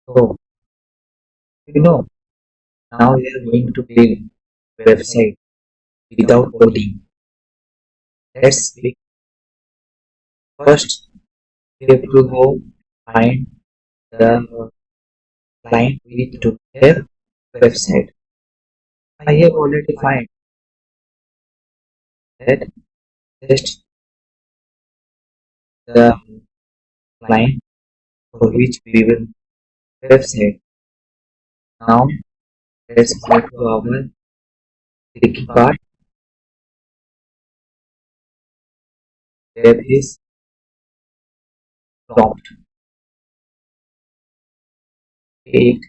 So, you know, now we are going to build website without coding. Let's be first. We have to go find the client with to their website. I have already find that just the client for which we will website. Now let's go to our tricky part. There is prompt. Take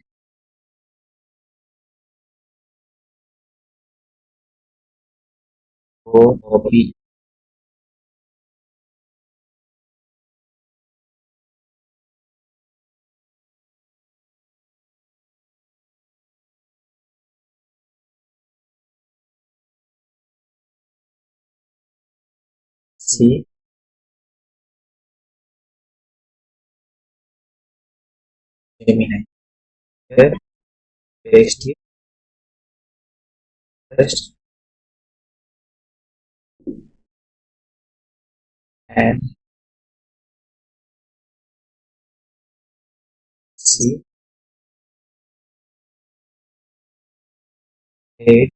go copy C Gemini. Here paste it first and C 8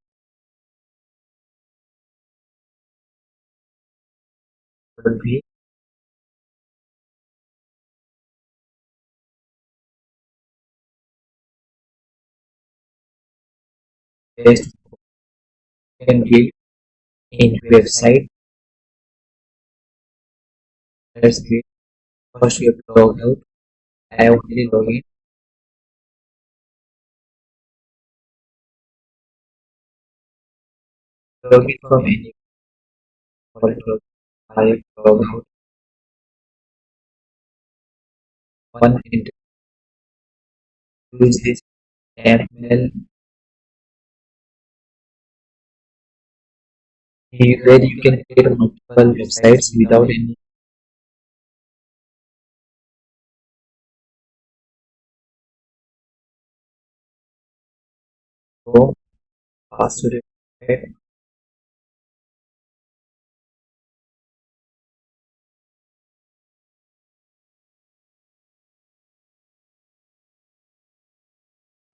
will be paste can build in website. Let's build first we have to log out. I only log in. Log in from any folder. I have log out one enter use this ML where you can create multiple websites without any go password.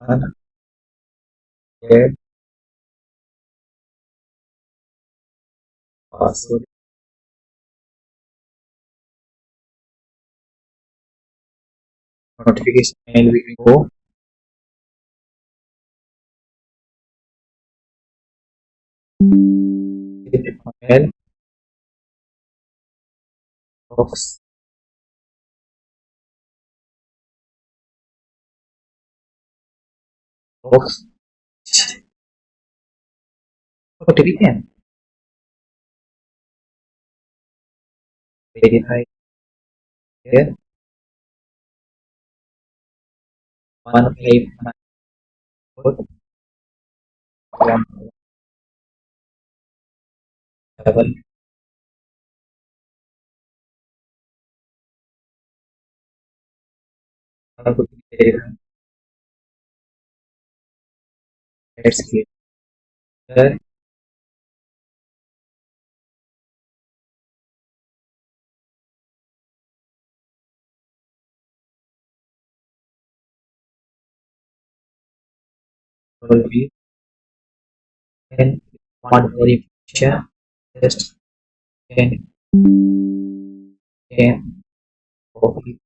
And get password notification mail we will go mail box box notification verify here 159 one seven verify. Let's click here will be and one more information just can copy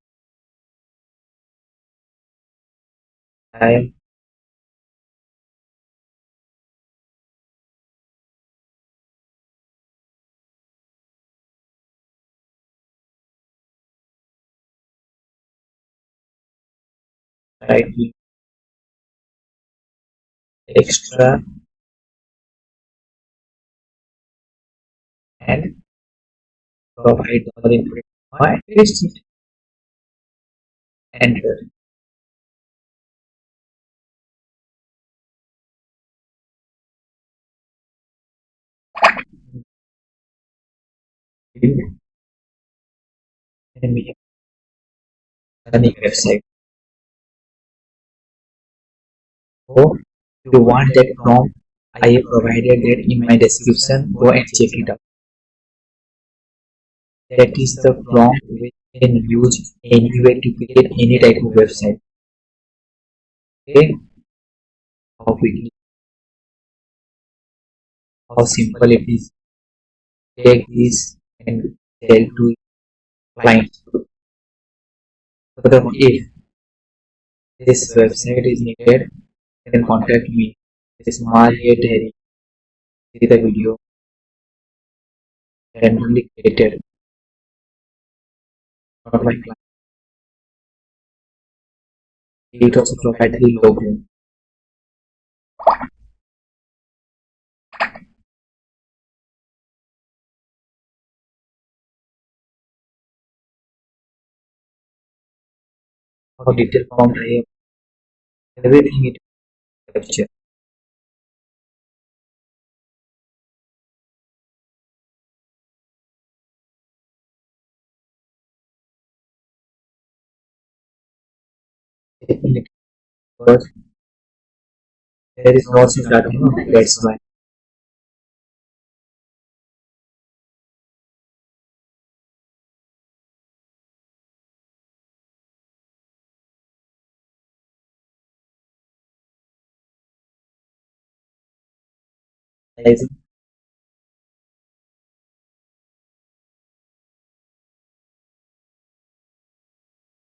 time right extra and provide other information. My paste it enter. Build and we have running website. So if you want that prompt, I have provided that in my description. Go and check it out. That is the prompt which you can use anywhere to create any type of website. Okay, how quickly, how simple it is. Take this and tell to clients. So if this website is needed, you can contact me. This is Maria Terry. See the video randomly created, not my client. It also provides the logo. How detailed prompt I have, everything it capture. Taking it first, there is no such data, that's why. As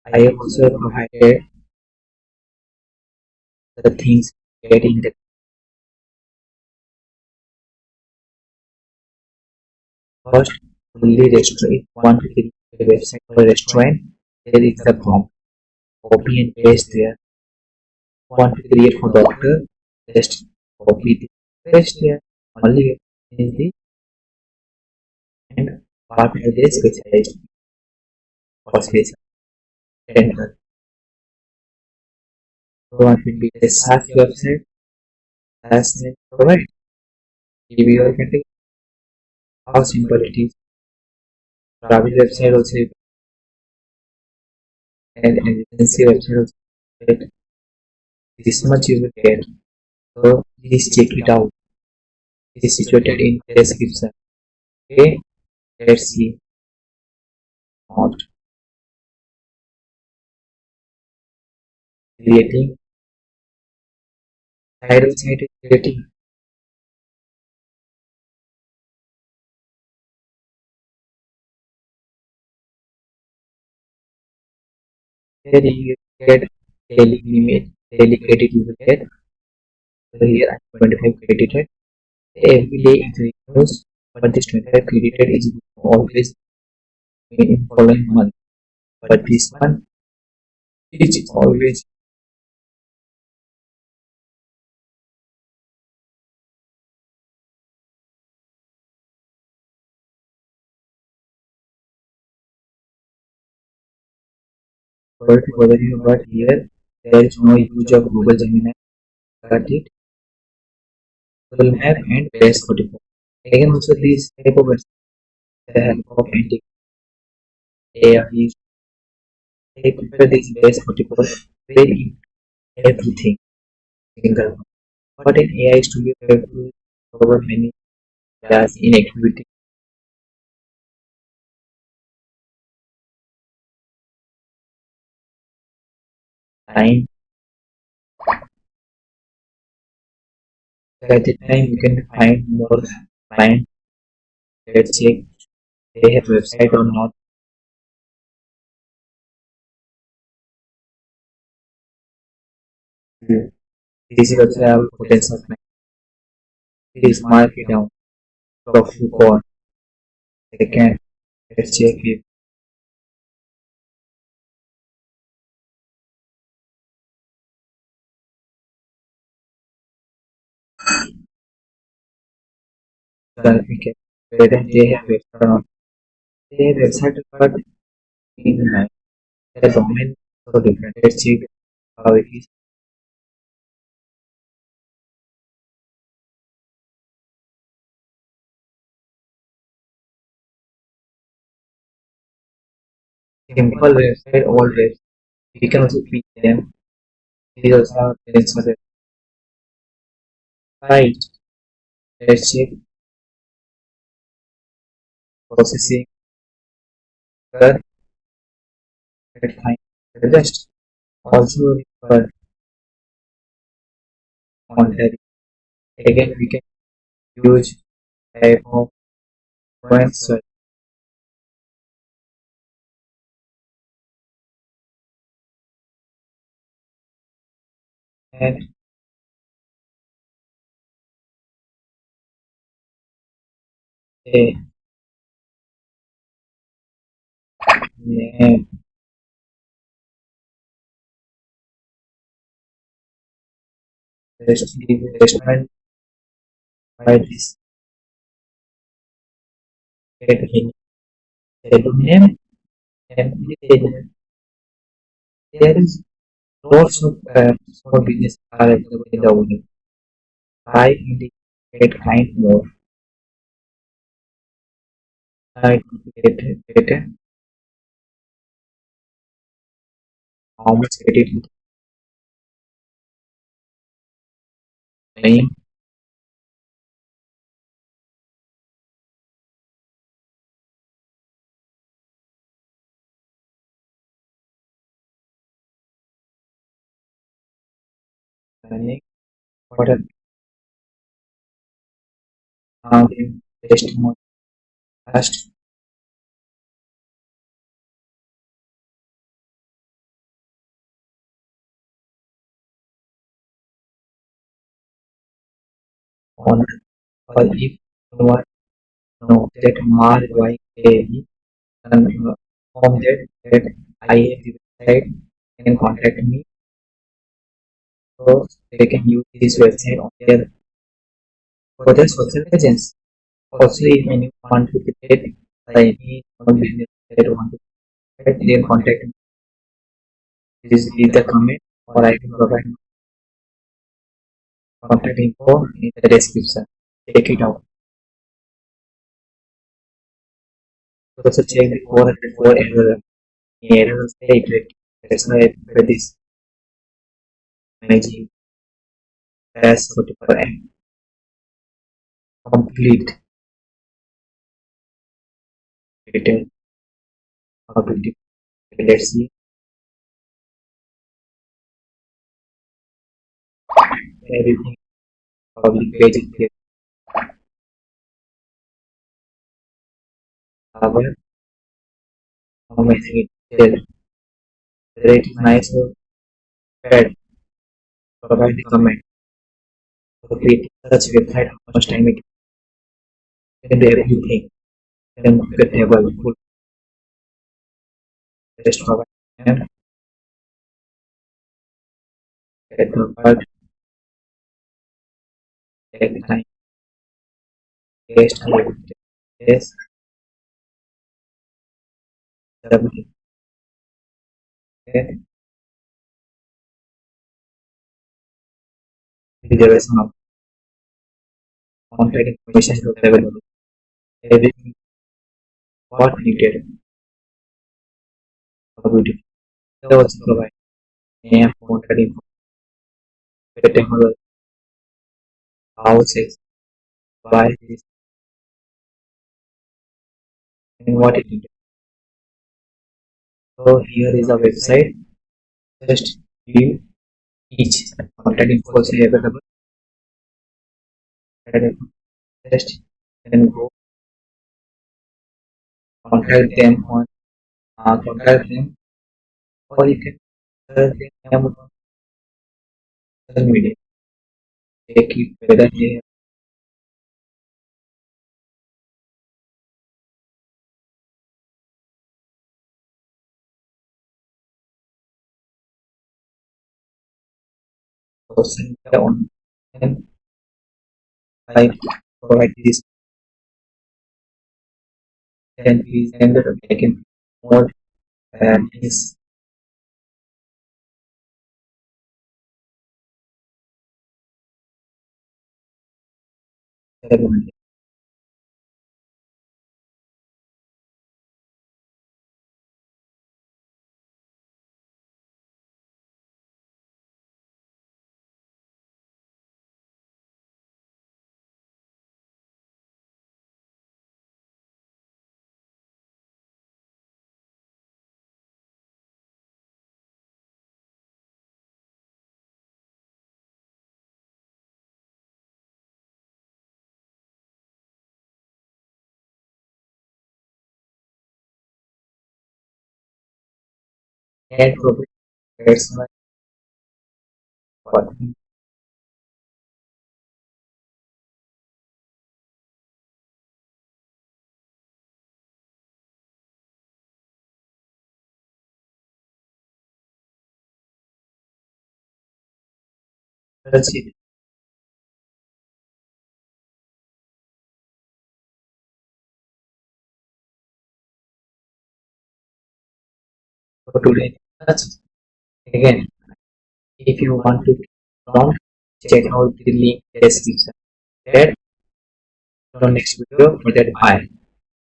I have also provided the things getting the first fully restaurant. Want to create a website for a restaurant, there is the prompt. Copy and paste there. Want to create for doctor, just copy the paste there. Only is the and part of the specialized for space. Enter. So want to be a SaaS website, SaaS provide. Give your category, how simple it is. Travel website also and agency website also get this much you will get. So please check it out. It is situated in description. Okay, let's see. Not creating side website is creating. Here you get daily limit, daily credit you will get. So here I 25 credited. Every day it renews, but this 25 credited is always in following month. But this one is always sorry to bother you, but here there is no use of Google Gemini. Got it? Google Map and Base 44. Again, also this type of help of anti AI is they prepare this Base 44 very everything single one. But in AI Studio, you have to cover many tasks in activity time. So at that time, you can find more clients. Let's check they have website or not. This is also our potential client. Please mark it down. Talk to call. Second, let's check if certificate whether they have website or not. They have website, but in the domain so different. Let's check how it is. Simple website, old website. We can also tweak them. These also are freelancer. Right. Let's check processing, color, fine. Suggest also refer monetary. Again, we can use type of points and a name. Just give restaurant by this get table name and there is lots of small business are available in the world. I indicate kind more. I indicate how much credit name name what a testimony last on or if you want to know that Mar YKE and from that I have the website can contact me so they can use this website on their for their social agents. Also, if anyone want to get any small business that want to get, then contact me. This is the comment or I can provide contact info in the description. Check it out. Also check the 404 error state. That's why I prefer this magic as whatever and complete detail of the let's see everything public page is there. However, amazing it rate is nice or bad. Provide the comment. So creating such website how much time it can do everything. Then get table full just provide and get the part take time guest yes W get reservation of contact information is available. Everything what needed availability. They also provide name, contact info, table, houses, why this and what it needed. So here is a website. Just view each contact info is available. Just then go contact them on contact them or you can search them on social media. Check it whether they are social media on and like provide this then please send it again more is available. and profit. That's my thought. That's it for today. That's again, if you want to don't check out the link description. That on next video for that. Bye.